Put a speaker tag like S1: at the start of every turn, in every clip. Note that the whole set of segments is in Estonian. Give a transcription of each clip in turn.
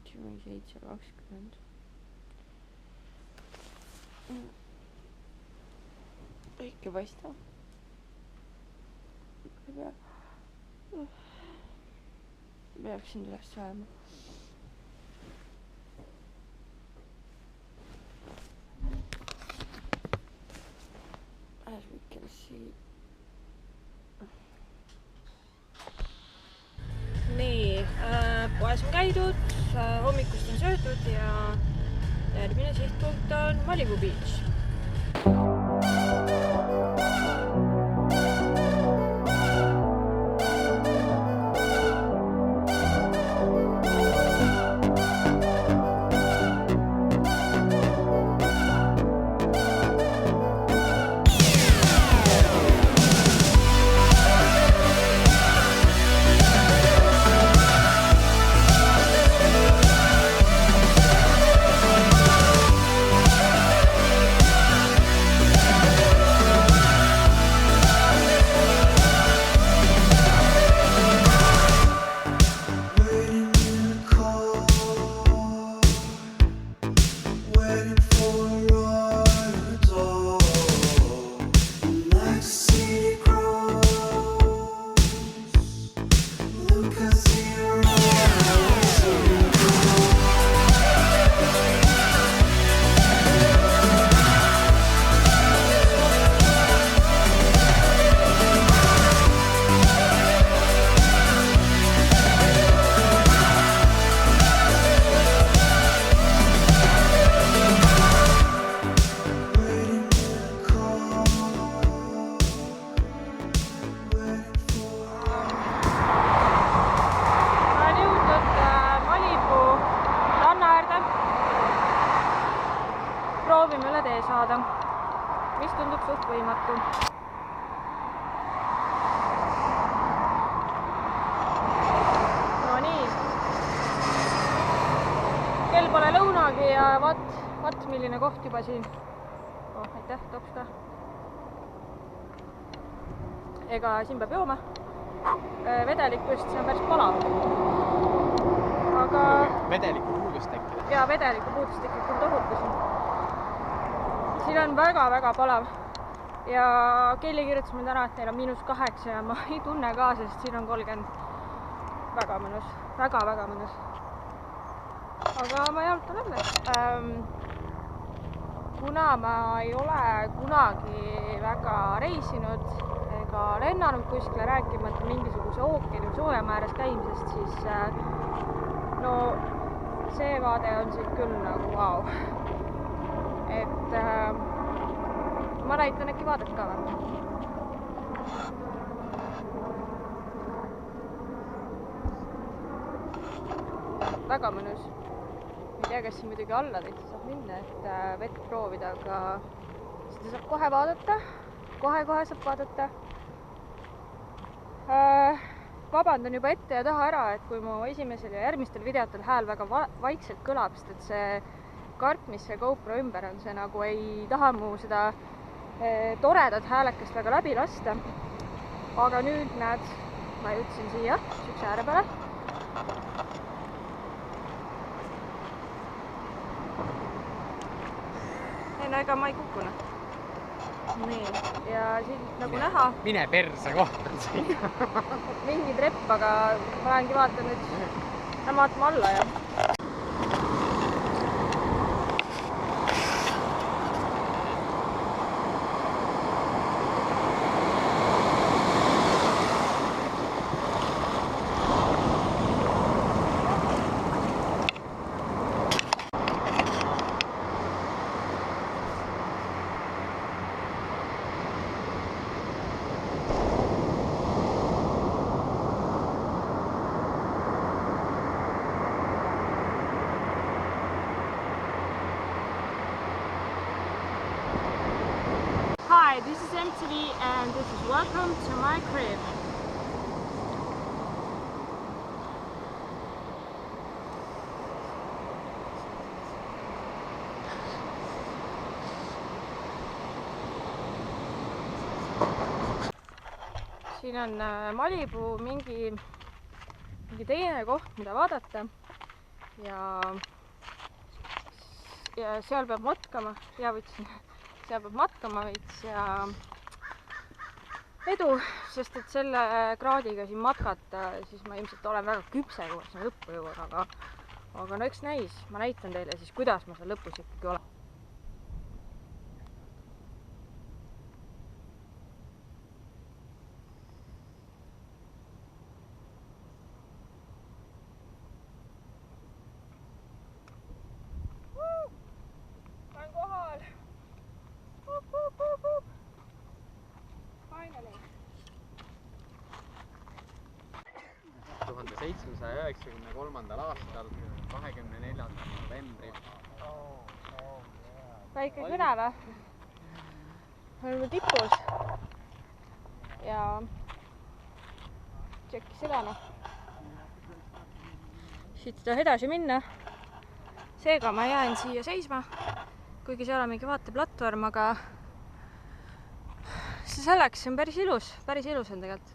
S1: kell on 7:20. Päike paistab. Peaksin üles jääma. As we can see. Nii, poes on käidud, hommikust on söödud ja järgmine sihtpunkt on Malibu Beach. Proovime üle tee saada, mis tundub suht võimatu. No nii. Kell pole lõunagi ja vaat milline koht juba siin. Aitäh, tops ka. Ega siin peab jooma. Vedelikust, see on päris palav. Aga...
S2: Vedeliku puudust tekkida.
S1: Jaa, vedeliku puudust tekkida on tohutu siin. Siin on väga-väga palav ja Kelly kirjutas mind täna, et neil on -8 ja ma ei tunne ka, sest siin on 30. Väga mõnus, väga-väga mõnus. Aga ma jalutan jälle. Kuna ma ei ole kunagi väga reisinud ega lennanud kuskile rääkimata mingisuguse ookeani või sooja ääres käimisest, siis no see vaade on siin küll nagu vau. Et ma näitan äkki vaadet ka või? Väga mõnus. Ei tea, kas siin muidugi alla täitsa saab minna, et vett proovida, aga seda saab kohe vaadata. Kohe saab vaadata. Vabandan juba ette ja taha ära, et kui mu esimesel ja järgmistel videotel hääl väga vaikselt kõlab, sest et see karp, mis see GoPro ümber on, see nagu ei taha mu seda toredat häälekest väga läbi lasta. Aga nüüd näed, ma jõudsin siia, sükse ääre peale. No ega ma ei kukkuna. Nii, ja siin nagu näha...
S2: Mine perse kohtan siin.
S1: Mingi trepp, aga ma lähengi vaatan nüüd. Lähen vaatama alla ja... Hi, this is MTV and this is welcome to my crib. siin on Malibu mingi teine koht, mida vaadata ja seal peab matkama, võtsin, seal peab matkama veits ja edu, sest et selle kraadiga siin matkata, siis ma ilmselt olen väga küpse, kui ma sinna lõppu jõuan, aga no eks näis, ma näitan teile siis, kuidas ma seal lõpus ikkagi olen. Olen kohal.
S2: 1793. aastal 24. novembril.
S1: Väike küne või? Oleme tipus ja tšekki seda noh. Siit tahab edasi minna. Seega ma jään siia seisma, kuigi seal on mingi vaateplatvorm, aga see selleks, see on päris ilus on tegelikult.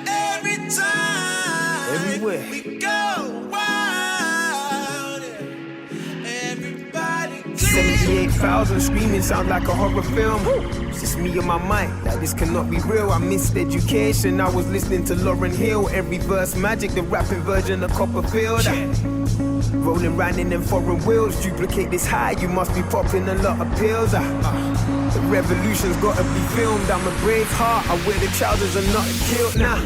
S3: Every time, everywhere we go wild, everybody 78,000 screaming sound like a horror film. It's just me on my mind, like this cannot be real. I missed education, I was listening to Lauryn Hill. Every verse magic, the rapping version of Copperfield. Rolling round in them foreign wheels, duplicate this high, you must be popping a lot of pills. The revolution's gotta be filmed, I'm a brave heart, I wear the trousers and not a kilt. Nah,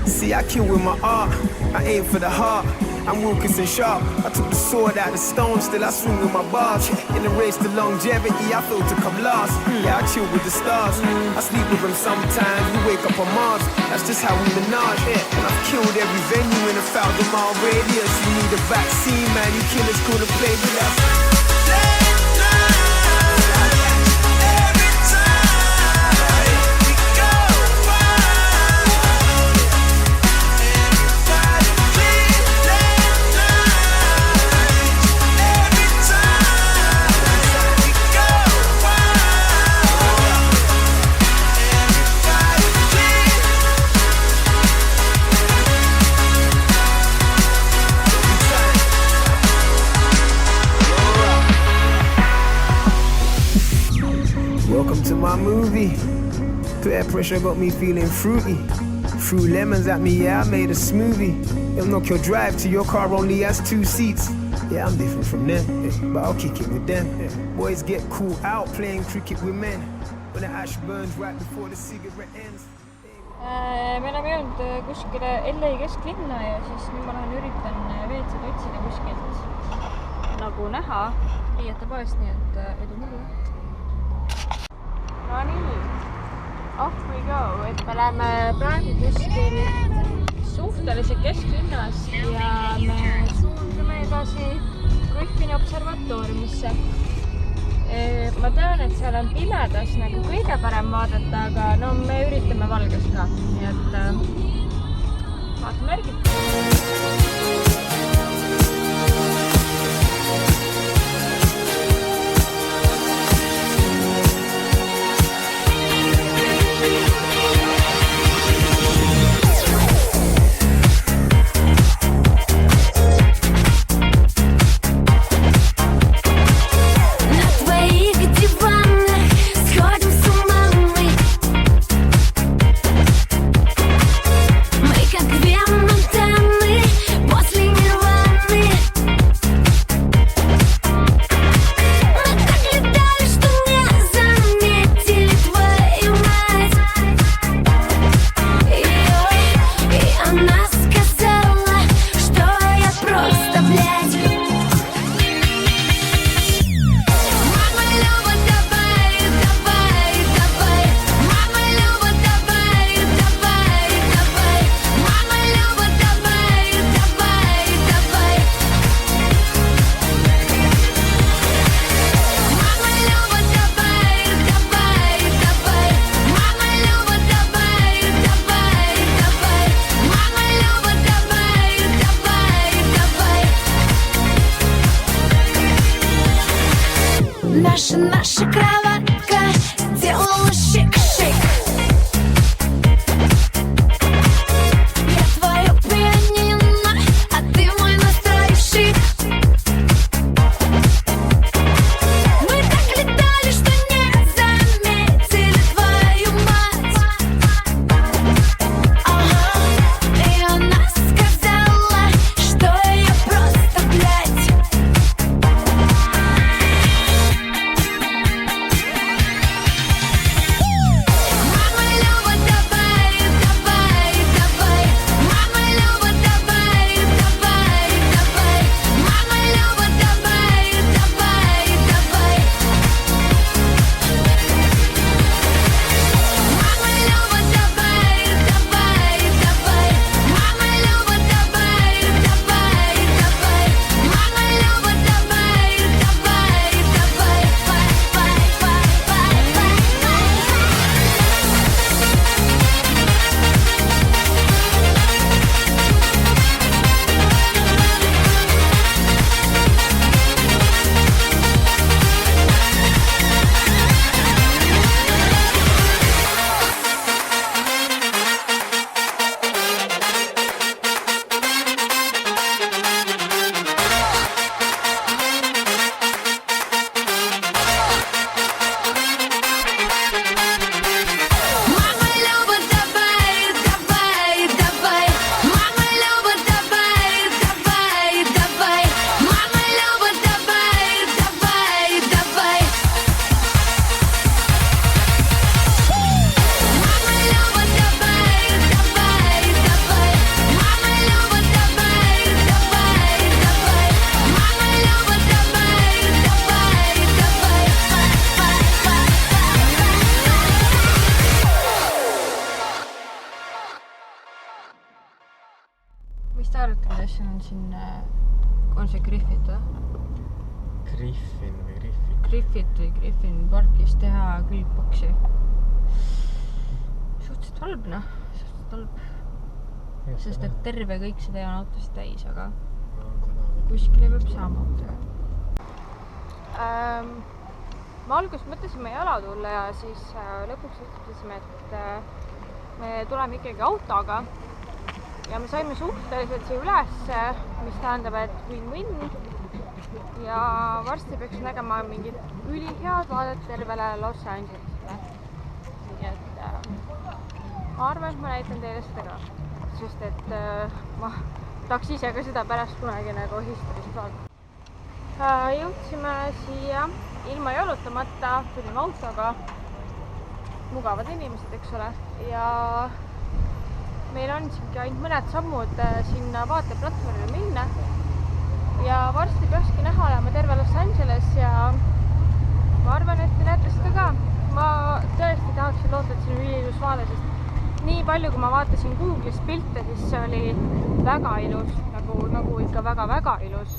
S3: see I kill with my art, I aim for the heart, I'm Wilkinson sharp. I took the sword out of stone, still I swing with my bars. In the race to longevity, I feel to come last. Yeah, I chill with the stars, I sleep with them sometimes, we wake up on Mars. That's just how we menage, yeah. And I've killed every venue in a 1,000-mile radius. You need a vaccine, man, you killers couldn't play with us. Welcome to my movie. Peer pressure got me feeling fruity. Threw lemons at me, yeah, I made a smoothie. It'll knock your drive to your car only has 2 seats. Yeah, I'm different from them, but I'll kick it with them. Boys get cool out playing cricket with men. When the ash burns right before the cigarette ends.
S1: Me oleme jõudnud kuskile LA kesklinna ja siis nüüd ma üritan WC-d otsida kuskilt nagu näha riiete poest, nii et edu mulle. No nii, off we go, et me läheme praegu kuskil suhteliselt kesklinnas ja me suundume edasi Griffini observatooriumisse. Ma tean, et seal on pimedas nagu kõige parem vaadata, aga no me üritame valges ka, nii et vaatame järgi.
S4: Наша кровать
S1: Attraction on siin, on see Griffith või?
S2: Griffin või Griffith?
S1: Griffith või Griffin parkis teha külgboksi. Suhteliselt halb, noh. Suhteliselt halb. Sest et terve kõik see tee on autosid täis, aga kuskile peab saama autoga. Me alguses mõtlesime jala tulla ja siis lõpuks ütlesime, et me tuleme ikkagi autoga ja me saime suhteliselt siia üles, mis tähendab, et win-win ja varsti peaks nägema mingit ülihead vaadet tervele Los Angelesele. Nii et ma arvan, et ma näitan teile seda ka, sest et ma tahaks ise ka seda pärast kunagi nagu historist vaadata. Jõudsime siia ilma jalutamata, tulime autoga, mugavad inimesed, eks ole, ja meil on siiski ainult mõned sammud sinna vaateplatvormile minna ja varsti peakski näha olema terve Los Angeles ja ma arvan, et te näete seda ka. Ma tõesti tahaksin loota, et siin on üliilus vaade, sest nii palju, kui ma vaatasin Google'is pilte, siis see oli väga ilus, nagu ikka väga-väga ilus.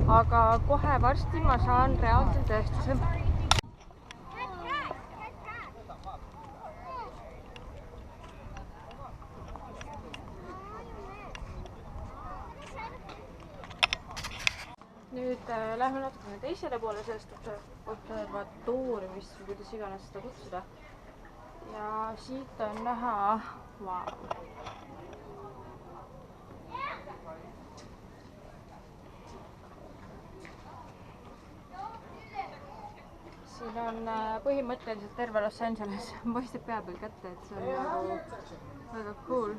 S1: Aga kohe varsti ma saan reaalselt tõestuse. Nüüd lähme natukene teisele poole sellest observatooriumist, kuidas iganes seda kutsuda. Ja siit on näha, siin on põhimõtteliselt terve Los Angeles. Paistab pea peal kätte, et see on nagu väga cool.